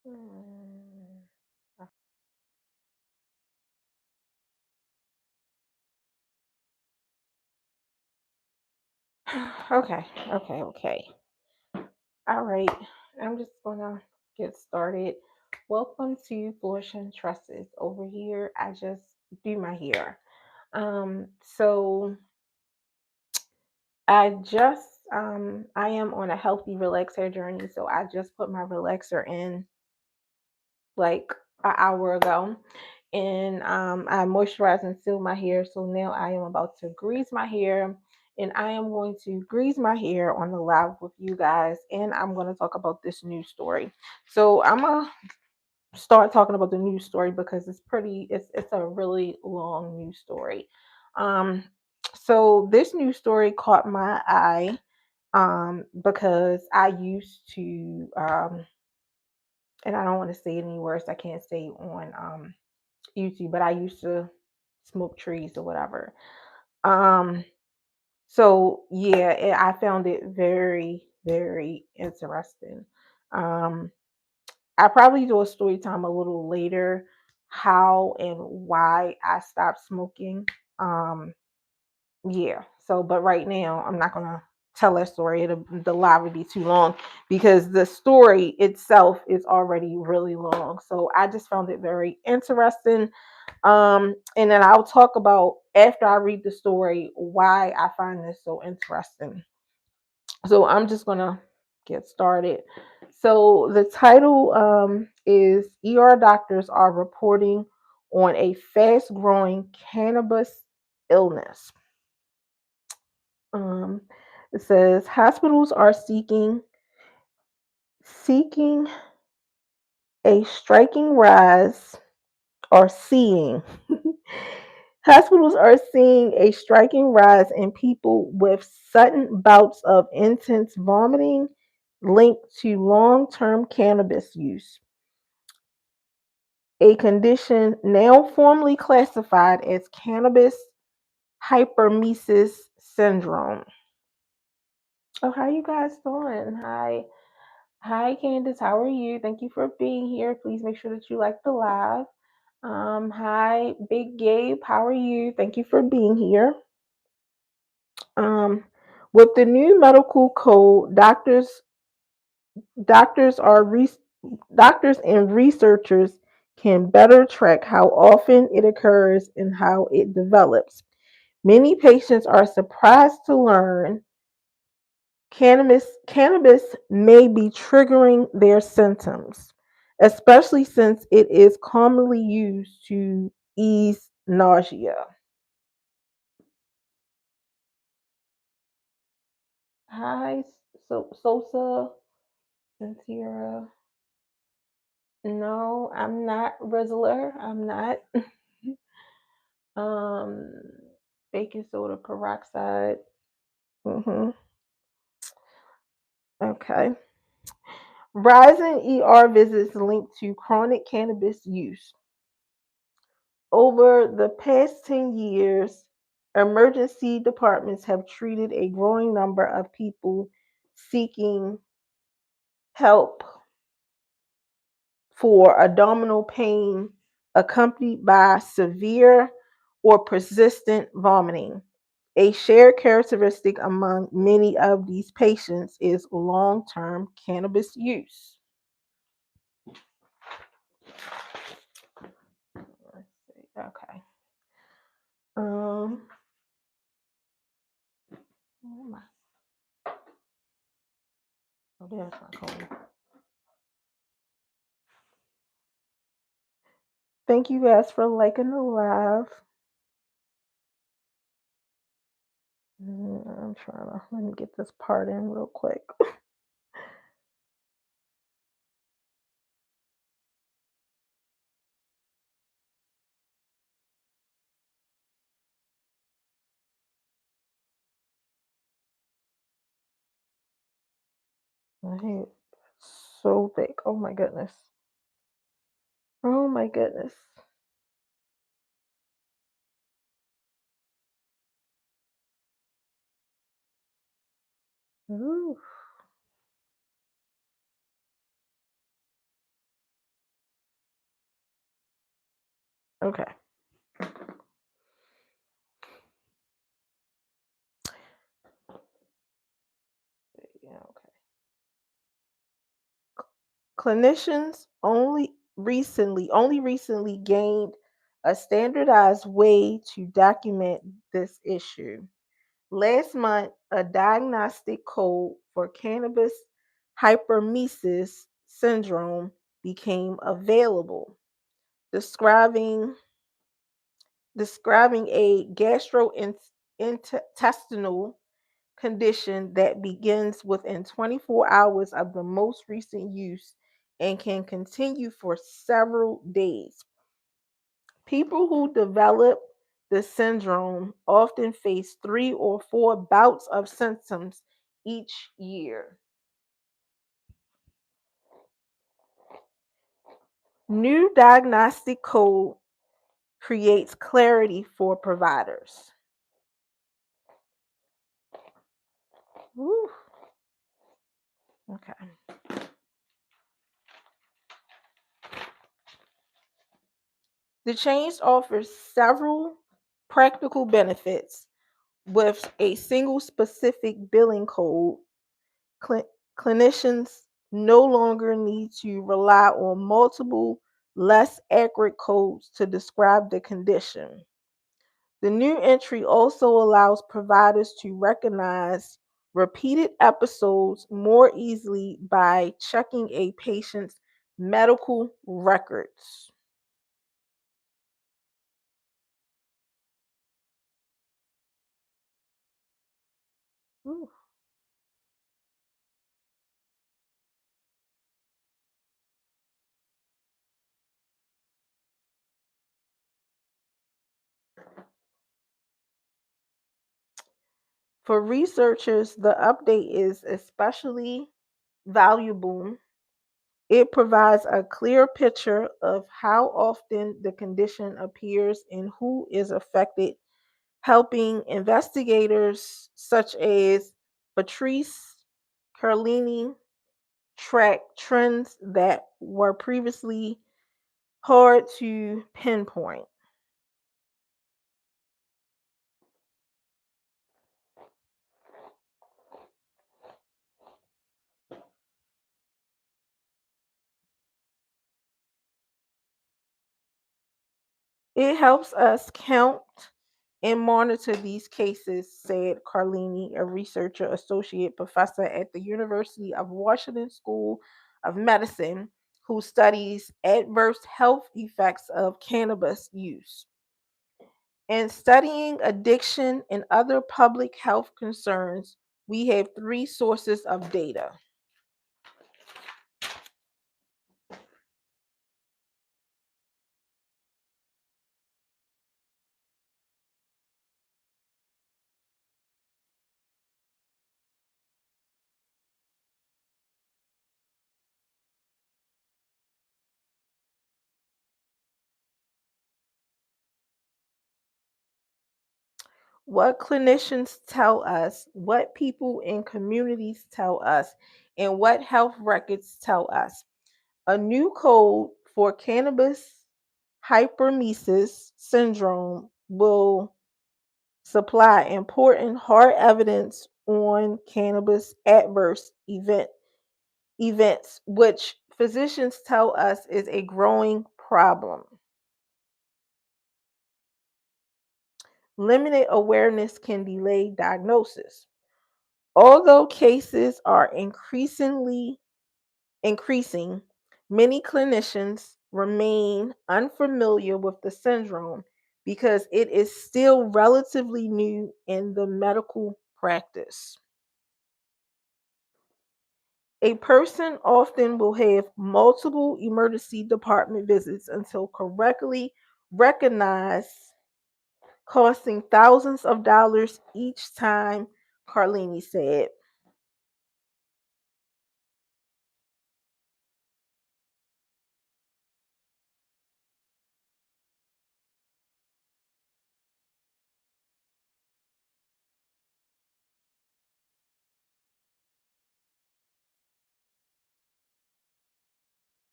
Mm. Okay, okay. All right. I'm just gonna get started. Welcome to Flourishing Tresses. Over here, I just do my hair. So I am on a healthy relaxer journey. So I just put my relaxer in like an hour ago, and I moisturized and sealed my hair. So now I am about to grease my hair, and I am going to grease my hair on the live with you guys, and I'm going to talk about this news story. So I'm gonna start talking about the news story because it's a really long news story. Um, so this news story caught my eye because I used to and I don't want to say any words I can't say on YouTube, but I used to smoke trees or whatever. Um, so yeah, I found it very, very interesting. Um, I probably do a story time a little later, how and why I stopped smoking. Um, yeah. So, but right now, I'm not gonna tell that story. The live would be too long because the story itself is already really long. So I just found it very interesting. And then I'll talk about after I read the story why I find this so interesting. So I'm just gonna get started. So the title is ER doctors are reporting on a fast growing cannabis illness. Um, it says hospitals are seeking a striking rise or seeing hospitals are seeing a striking rise in people with sudden bouts of intense vomiting linked to long-term cannabis use, a condition now formally classified as cannabis hyperemesis syndrome. Oh, how you guys doing? Hi, Candace. How are you? Thank you for being here. Please make sure that you like the live. Hi, Big Gabe. How are you? Thank you for being here. Um, with the new medical code, doctors are re- doctors and researchers can better track how often it occurs and how it develops. Many patients are surprised to learn cannabis may be triggering their symptoms, especially since it is commonly used to ease nausea. Hi, Sosa, Cynthia. No, I'm not Rizzler. I'm not. um, Baking soda peroxide. hmm Okay. Rising ER visits linked to chronic cannabis use. Over the past 10 years, emergency departments have treated a growing number of people seeking help for abdominal pain accompanied by severe or persistent vomiting. A shared characteristic among many of these patients is long term cannabis use. Let's see. Okay. Um, where am I? Oh, there's my phone. Thank you guys for liking the live. I'm trying to let me get this part in real quick. My head so big. Oh my goodness. Oh my goodness. Ooh. Okay. Yeah, okay. Clinicians only recently gained a standardized way to document this issue. Last month, a diagnostic code for cannabis hyperemesis syndrome became available, describing a gastrointestinal condition that begins within 24 hours of the most recent use and can continue for several days. People who develop the syndrome often face 3 or 4 bouts of symptoms each year. New diagnostic code creates clarity for providers. Woo. Okay. The change offers several practical benefits. With a single specific billing code, cl- clinicians no longer need to rely on multiple, less accurate codes to describe the condition. The new entry also allows providers to recognize repeated episodes more easily by checking a patient's medical records. Ooh. For researchers, the update is especially valuable. It provides a clear picture of how often the condition appears and who is affected, helping investigators such as Patrice Carlini track trends that were previously hard to pinpoint. It helps us count and monitor these cases, said Carlini, a researcher associate professor at the University of Washington School of Medicine, who studies adverse health effects of cannabis use. In studying addiction and other public health concerns, we have 3 sources of data. What clinicians tell us, what people in communities tell us, and what health records tell us. A new code for cannabis hyperemesis syndrome will supply important hard evidence on cannabis events, which physicians tell us is a growing problem. Limited awareness can delay diagnosis. Although cases are increasing, many clinicians remain unfamiliar with the syndrome because it is still relatively new in the medical practice. A person often will have multiple emergency department visits until correctly recognized, costing thousands of dollars each time, Carlini said.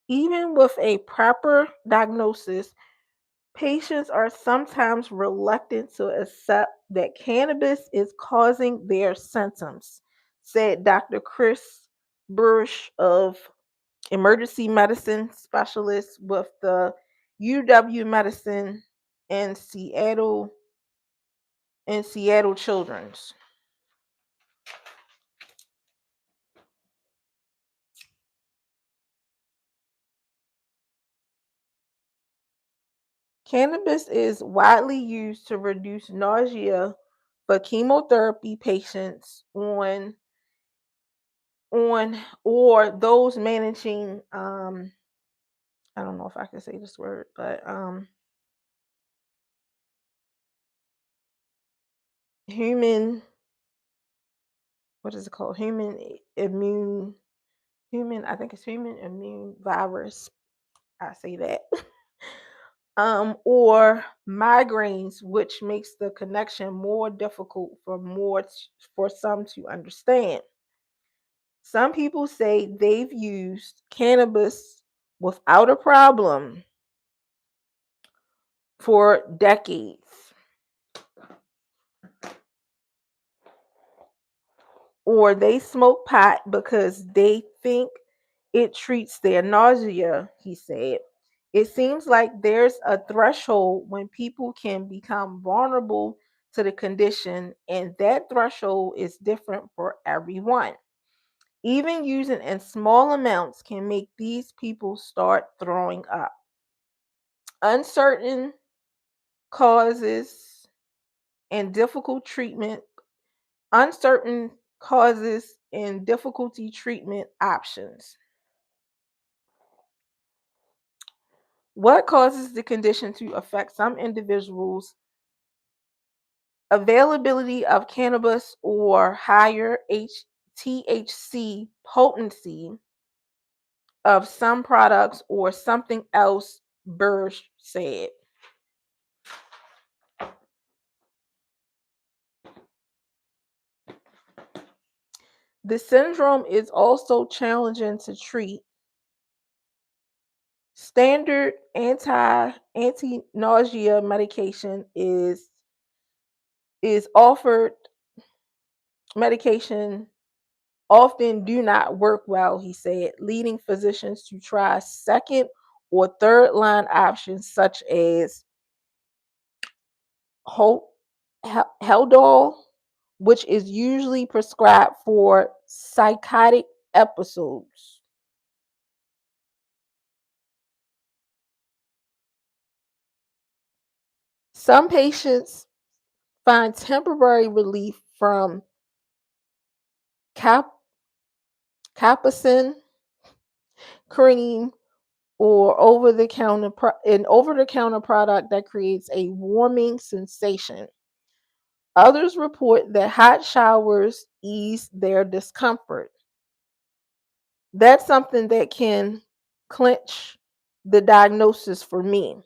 Even with a proper diagnosis, Patients are sometimes reluctant to accept that cannabis is causing their symptoms, said Dr. Chris Bursch of emergency medicine specialist with the UW Medicine in Seattle Children's. Cannabis is widely used to reduce nausea for chemotherapy patients on or those managing I don't know if I can say this word, but human what is it called? Human I think it's human immune virus. I say that. Or migraines, which makes the connection more difficult for some to understand. Some people say they've used cannabis without a problem for decades, or they smoke pot because they think it treats their nausea, he said. It seems like there's a threshold when people can become vulnerable to the condition, and that threshold is different for everyone. Even using in small amounts can make these people start throwing up. Uncertain causes and difficult treatment, uncertain causes and difficulty treatment options. What causes the condition to affect some individuals? Availability of cannabis or higher THC potency of some products or something else, Bursch said. The syndrome is also challenging to treat. Standard anti-nausea medication is offered. Medication often do not work well, he said, leading physicians to try second or third line options such as Haldol, which is usually prescribed for psychotic episodes. Some patients find temporary relief from cap- capsaicin cream or an over-the-counter product that creates a warming sensation. Others report that hot showers ease their discomfort. That's something that can clinch the diagnosis for me.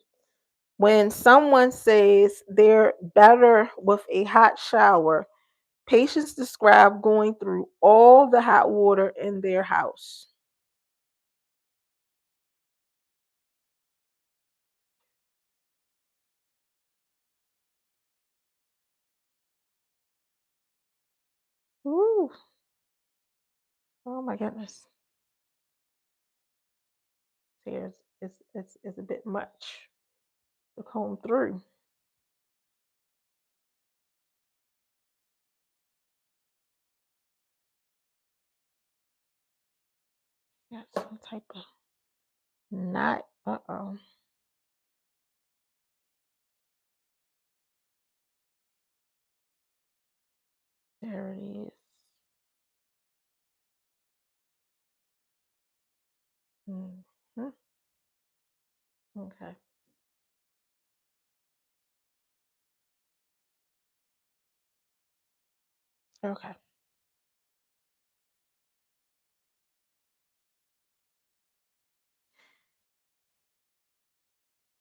When someone says they're better with a hot shower, patients describe going through all the hot water in their house. Ooh, oh my goodness. Tears is a bit much to comb through. Got some type of knot. Uh-oh. There it is. Mm-hmm. Okay. Okay.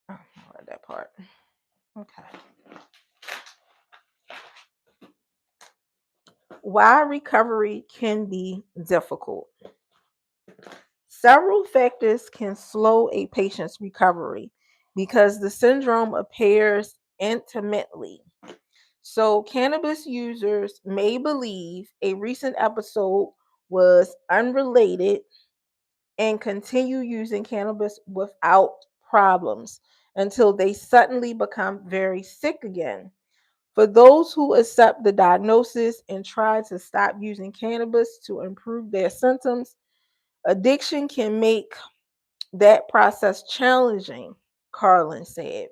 Oh, I read that part. Okay. Why recovery can be difficult. Several factors can slow a patient's recovery, because the syndrome appears intimately. So, cannabis users may believe a recent episode was unrelated and continue using cannabis without problems until they suddenly become very sick again. For those who accept the diagnosis and try to stop using cannabis to improve their symptoms, addiction can make that process challenging, Carlin said.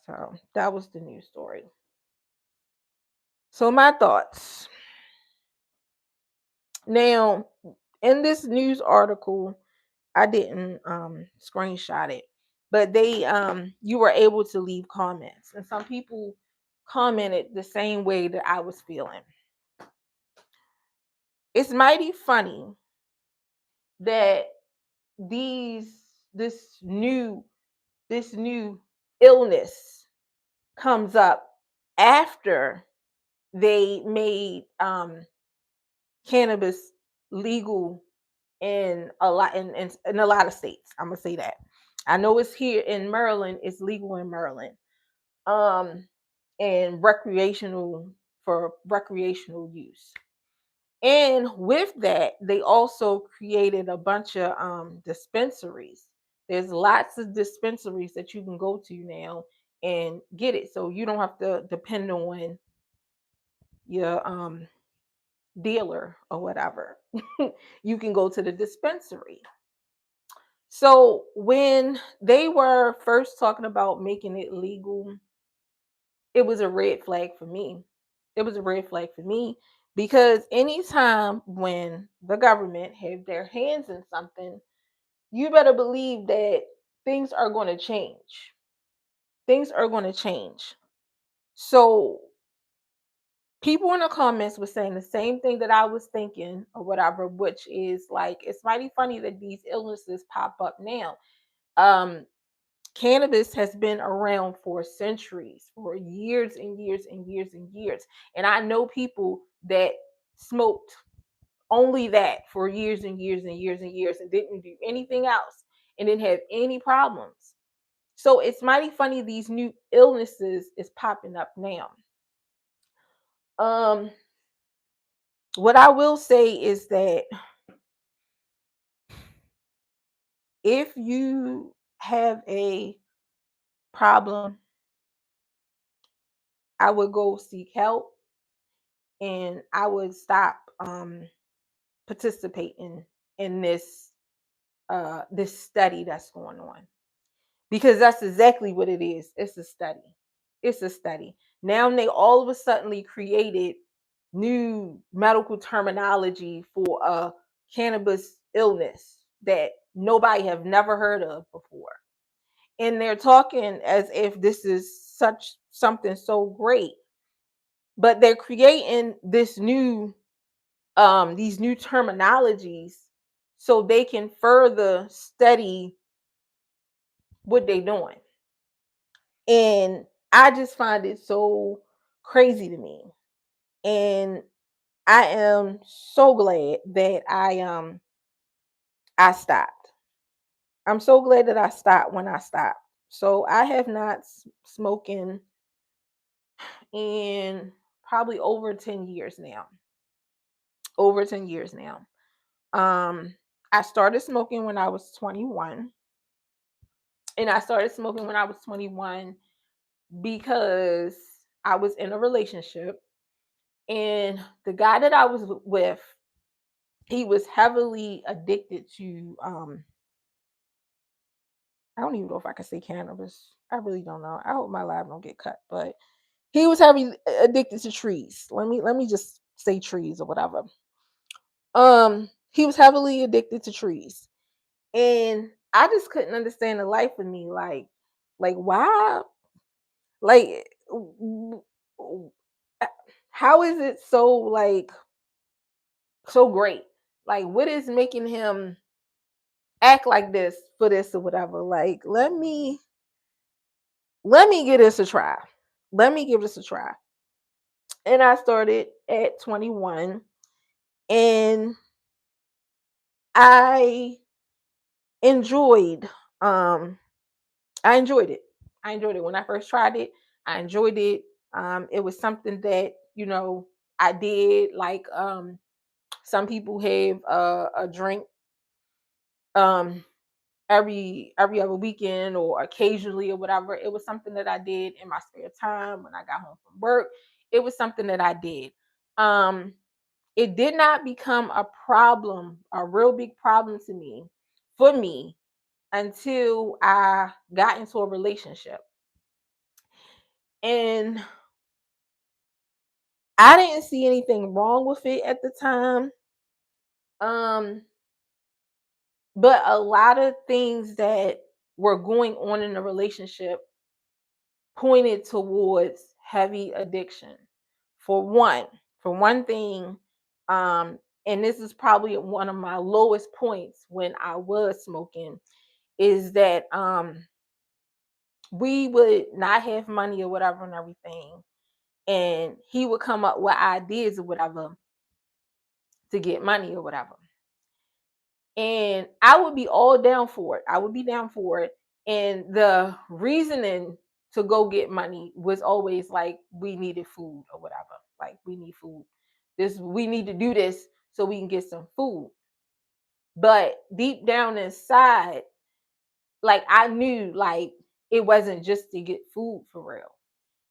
So that was the news story. So, my thoughts. Now, in this news article, I didn't screenshot it, but they you were able to leave comments, and some people commented the same way that I was feeling. It's mighty funny that these this new this new illness comes up after they made cannabis legal in a lot in a lot of states. I'm gonna say that. I know it's here in Maryland, it's legal in Maryland. Um and recreational for recreational use. And with that, they also created a bunch of dispensaries. There's lots of dispensaries that you can go to now and get it. So you don't have to depend on your dealer or whatever. You can go to the dispensary. So when they were first talking about making it legal, it was a red flag for me. It was a red flag for me because anytime when the government have their hands in something, you better believe that things are going to change. Things are going to change. So people in the comments were saying the same thing that I was thinking or whatever, which is like it's mighty funny that these illnesses pop up now. Um, Cannabis has been around for centuries, for years and years and years and years. And I know people that smoked only that for years and years and years and years and didn't do anything else and didn't have any problems. So it's mighty funny these new illnesses is popping up now. Um what I will say is that if you have a problem, I would go seek help and I would stop participating in this study that's going on, because that's exactly what it is. It's a study. It's a study. Now they all of a sudden created new medical terminology for a cannabis illness that nobody have never heard of before, and they're talking as if this is such something so great, but they're creating these new terminologies so they can further study what they're doing. And I just find it so crazy to me. And I am so glad that I stopped. I'm so glad that I stopped when I stopped. So I have not smoking in probably over 10 years now. Over 10 years now. I started smoking when I was 21. And I started smoking when I was 21 because I was in a relationship, and the guy that I was with, he was heavily addicted to I don't even know if I can say cannabis. I really don't know. I hope my live don't get cut, but he was heavily addicted to trees. Let me just say trees or whatever. He was heavily addicted to trees. And I just couldn't understand the life of me like why like w- w- how is it so so great? Like what is making him act like this for this or whatever? Like let me give this a try. Let me give this a try. And I started at 21 and I enjoyed Um, I enjoyed it. I enjoyed it when I first tried it. I enjoyed it. It was something that I did. Like some people have a drink um every other weekend or occasionally or whatever. It was something that I did in my spare time when I got home from work. It was something that I did. Um, it did not become a problem, a real big problem to me, for me, until I got into a relationship. And I didn't see anything wrong with it at the time. Um, but a lot of things that were going on in the relationship pointed towards heavy addiction. For one, for one thing, and this is probably one of my lowest points when I was smoking, is that we would not have money or whatever and everything, and he would come up with ideas or whatever to get money or whatever. And I would be all down for it. I would be down for it. And the reasoning to go get money was always like we needed food or whatever. Like we need food. We need to do this so we can get some food. But deep down inside, like I knew like it wasn't just to get food for real.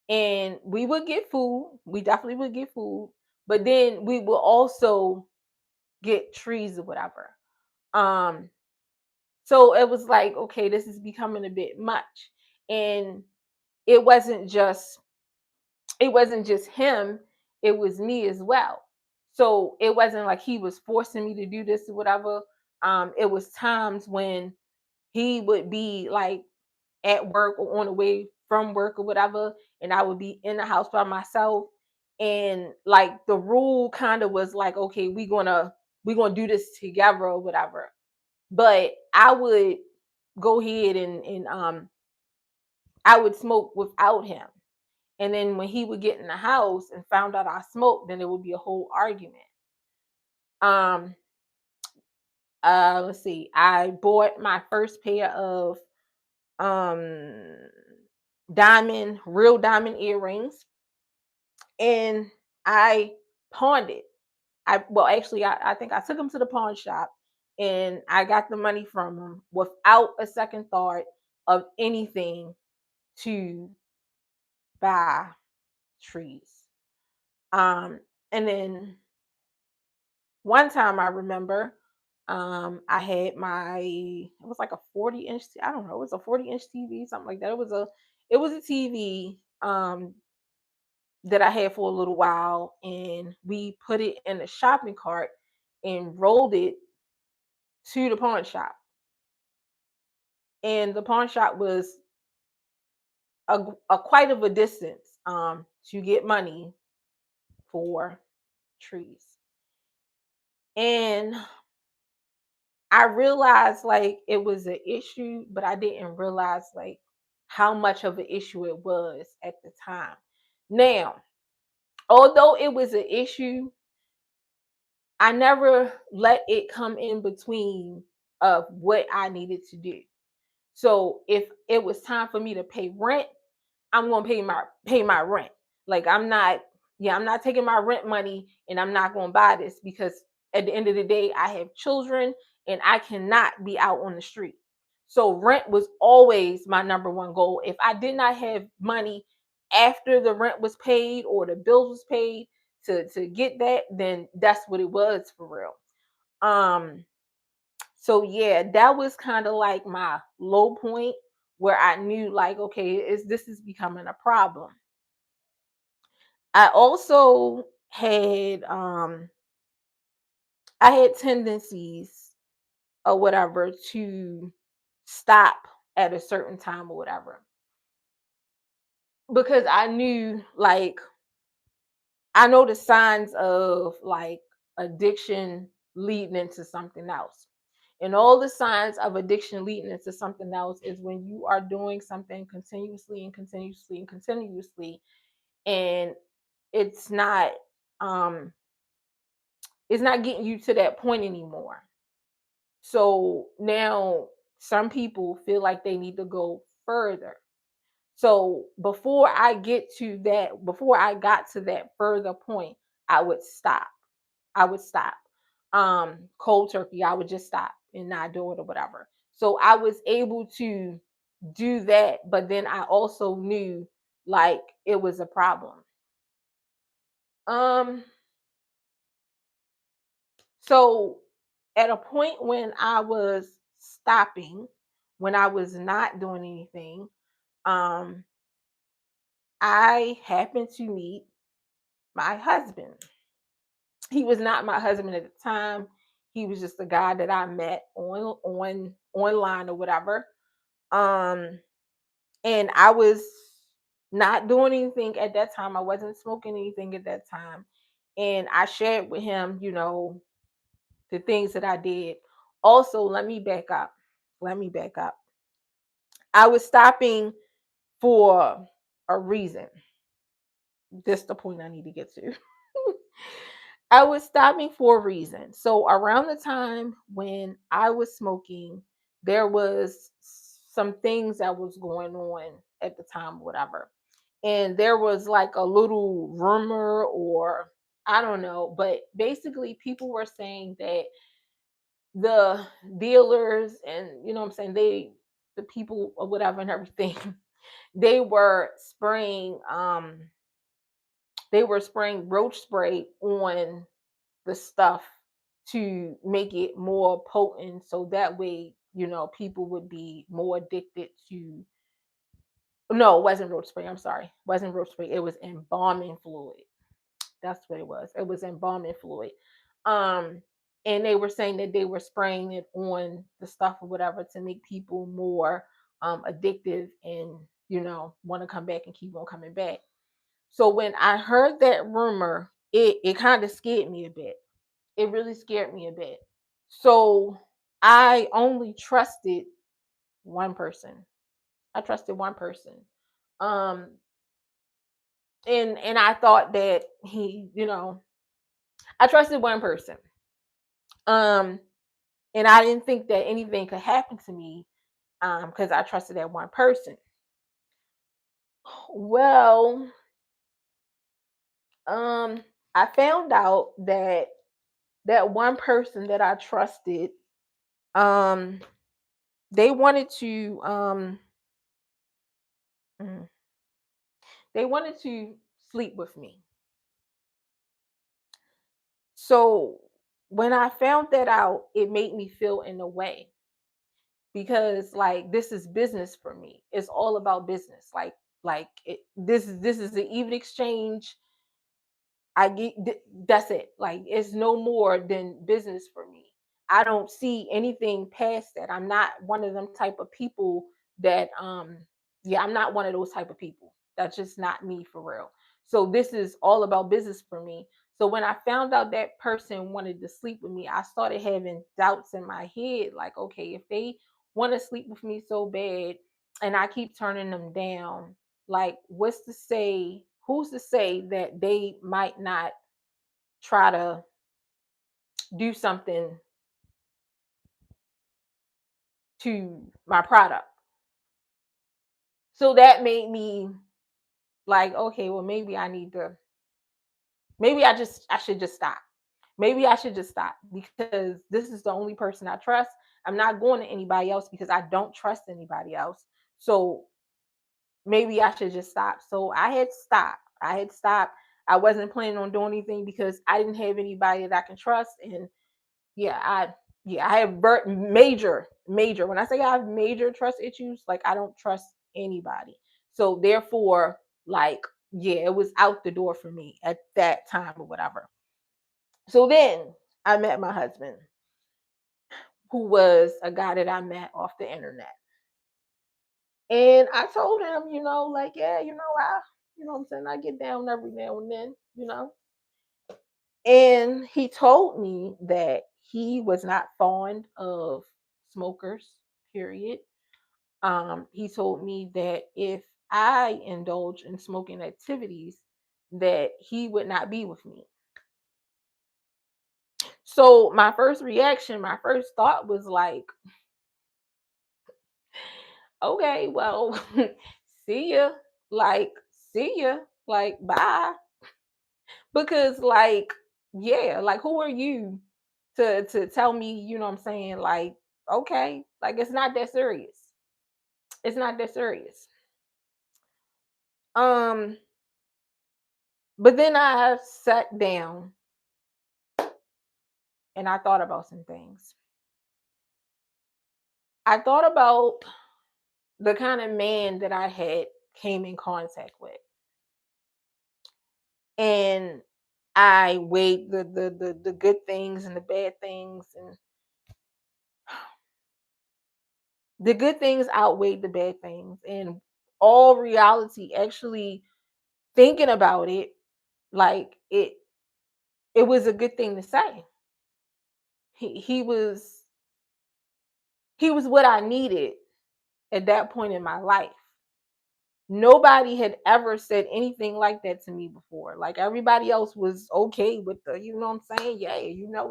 And we would get food. We definitely would get food. But then we would also get trees or whatever. Um, So it was like, okay, this is becoming a bit much. And it wasn't just it wasn't just him, it was me as well. So it wasn't like he was forcing me to do this or whatever. It was times when he would be like at work or on the way from work or whatever, and I would be in the house by myself. And like the rule kind of was like, okay, we're gonna do this together or whatever. But I would go ahead and I would smoke without him. And then when he would get in the house and found out I smoked, then it would be a whole argument. Um let's see. I bought my first pair of um real diamond earrings, and I pawned it. I think I took them to the pawn shop and I got the money from him without a second thought of anything to buy trees. Um, and then one time I remember, I had it was like a 40-inch, I don't know, it was a 40-inch TV, something like that. It was a TV that I had for a little while, and we put it in a shopping cart and rolled it to the pawn shop. And the pawn shop was a quite of a distance to get money for trees. And I realized like it was an issue, but I didn't realize like how much of an issue it was at the time. Now, although it was an issue, I never let it come in between of what I needed to do. So if it was time for me to pay rent, I'm gonna pay my rent. Like I'm not taking my rent money and I'm not gonna buy this, because at the end of the day, I have children and I cannot be out on the street. So rent was always my number one goal. If I did not have money after the rent was paid or the bills was paid to get that, then that's what it was for real. Um, so yeah, that was kind of like my low point where I knew like, okay, this is becoming a problem. I also had tendencies or whatever to stop at a certain time or whatever, because I knew like I know the signs of like addiction leading into something else. And all the signs of addiction leading into something else is when you are doing something continuously and continuously and continuously, and it's not um it's not getting you to that point anymore. So now some people feel like they need to go further. So before I before I got to that further point, I would stop. I would stop. Cold turkey, I would just stop and not do it or whatever. So I was able to do that, but then I also knew like it was a problem. Um, so at a point when I was stopping, when I was not doing anything, um, I happened to meet my husband. He was not my husband at the time. He was just a guy that I met on online or whatever. Um, and I was not doing anything at that time. I wasn't smoking anything at that time. And I shared with him, the things that I did. Also, let me back up. Let me back up. I was stopping for a reason. This the point I need to get to. I was stopping for a reason. So around the time when I was smoking, there was some things that was going on at the time, whatever. And there was like a little rumor or I don't know, but basically people were saying that the dealers and what I'm saying, the people or whatever and everything, they were spraying roach spray on the stuff to make it more potent so that way people would be more addicted to. No, it wasn't roach spray, I'm sorry, it wasn't roach spray, it was embalming fluid. That's what it was embalming fluid. um and they were saying that they were spraying it on the stuff or whatever to make people more addictive and want to come back and keep on coming back. So when I heard that rumor, it kind of scared me a bit. It really scared me a bit. So I only trusted one person. I trusted one person. Um and I thought that I trusted one person. Um and I didn't think that anything could happen to me because I trusted that one person. Well, um I found out that that one person that I trusted, um they wanted to mm, they wanted to sleep with me. So when I found that out, it made me feel in a way because like this is business for me. It's all about business. This is the even exchange. That's it. Like it's no more than business for me. I don't see anything past that. I'm not one of them type of people that yeah, I'm not one of those type of people. That's just not me for real. So this is all about business for me. So when I found out that person wanted to sleep with me, I started having doubts in my head like, okay, if they want to sleep with me so bad and I keep turning them down, like what's to say, who's to say that they might not try to do something to my product. So that made me like, okay, well maybe I should just stop. Maybe I should just stop because this is the only person I trust. I'm not going to anybody else because I don't trust anybody else. So maybe I should just stop. So I had stopped. I had stopped. I wasn't planning on doing anything because I didn't have anybody that I can trust. And yeah, I have major. When I say I have major trust issues, like I don't trust anybody. So therefore, like yeah, it was out the door for me at that time or whatever. So then I met my husband, who was a guy that I met off the internet. And I told him, like, yeah, what I'm saying, I get down every now and then. And he told me that he was not fond of smokers, period. He told me that if I indulge in smoking activities, that he would not be with me. So my first reaction, my first thought was like, Okay, well, see ya. Like, see ya. Like, bye. Because like, yeah, like who are you to tell me, you know what I'm saying? Like, okay, like it's not that serious. It's not that serious. Um, but then I sat down and I thought about some things. I thought about the kind of man that I had came in contact with. And I weighed the good things and the bad things, and the good things outweighed the bad things. And all reality, actually thinking about it, like it was a good thing to say. He was what I needed at that point in my life. Nobody had ever said anything like that to me before. Like everybody else was okay with the, you know what I'm saying? Yeah,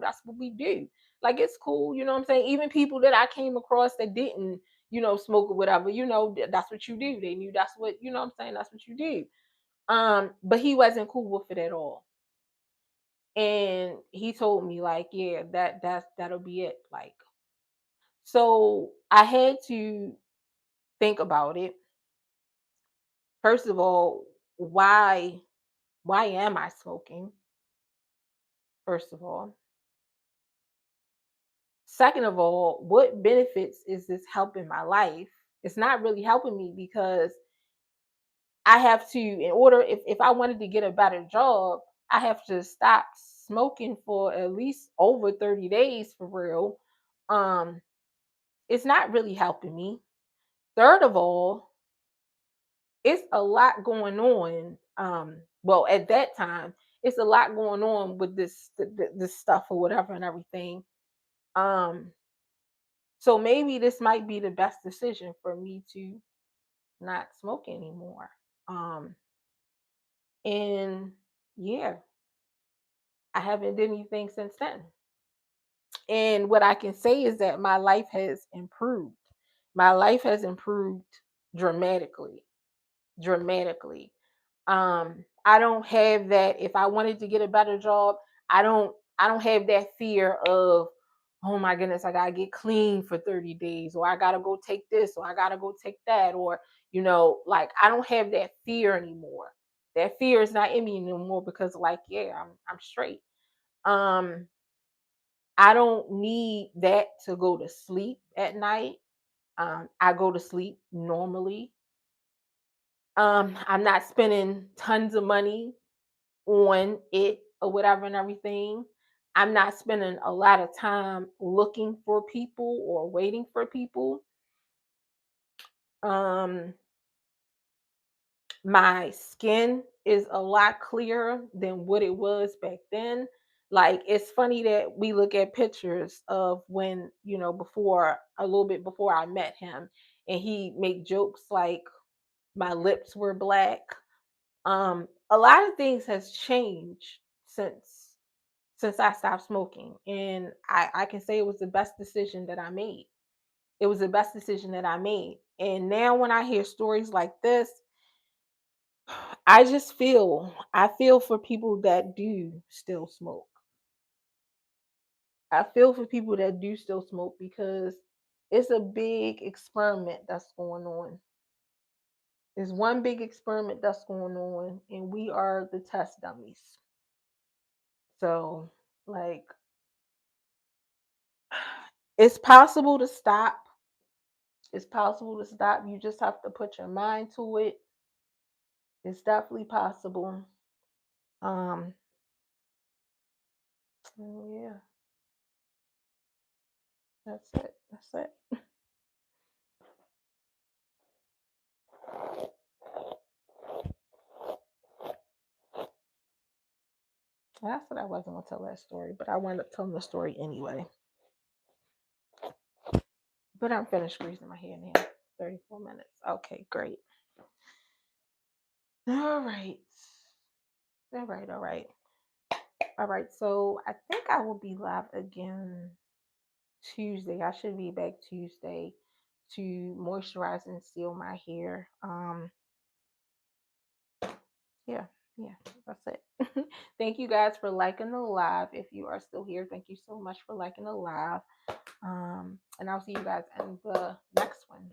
that's what we do. Like it's cool, you know what I'm saying? Even people that I came across that didn't, smoke or whatever, that's what you do. They knew that's what, you know what I'm saying? That's what you do. But he wasn't cool with it at all. And he told me like, yeah, that'll be it. Like, so I had to think about it. First of all, why am I smoking? First of all. Second of all, what benefits is this helping my life? It's not really helping me because I have to, in order, if I wanted to get a better job, I have to stop smoking for at least over 30 days for real. Um, it's not really helping me. Third of all, it's a lot going on. Well, at that time, it's a lot going on with this stuff or whatever and everything. Um, so maybe this might be the best decision for me to not smoke anymore. Um, and yeah, I haven't did anything since then. And what I can say is that my life has improved. My life has improved dramatically, dramatically. I don't have that. If I wanted to get a better job, I don't have that fear of, oh my goodness, I gotta get clean for 30 days, or I gotta go take this, or I gotta go take that, or like I don't have that fear anymore. That fear is not in me anymore because like, yeah, I'm straight. Um, I don't need that to go to sleep at night. I go to sleep normally. I'm not spending tons of money on it or whatever and everything. I'm not spending a lot of time looking for people or waiting for people. Um, my skin is a lot clearer than what it was back then. Like it's funny that we look at pictures of when, before a little bit before I met him, and he make jokes like my lips were black. A lot of things has changed since I stopped smoking. And I can say it was the best decision that I made. It was the best decision that I made. And now when I hear stories like this, I feel for people that do still smoke. I feel for people that do still smoke because it's a big experiment that's going on. There's one big experiment that's going on, and we are the test dummies. So, like, it's possible to stop. It's possible to stop. You just have to put your mind to it. It's definitely possible. Um, yeah, that's it. That's it. I said I wasn't gonna tell that story, but I wound up telling the story anyway. But I'm finished greasing my hair now. 34 minutes. Okay, great. All right. All right, all right. All right. So I think I will be live again Tuesday. I should be back Tuesday. to moisturize and seal my hair. Yeah, yeah, that's it. Thank you guys for liking the live. If you are still here, thank you so much for liking the live. And I'll see you guys in the next one.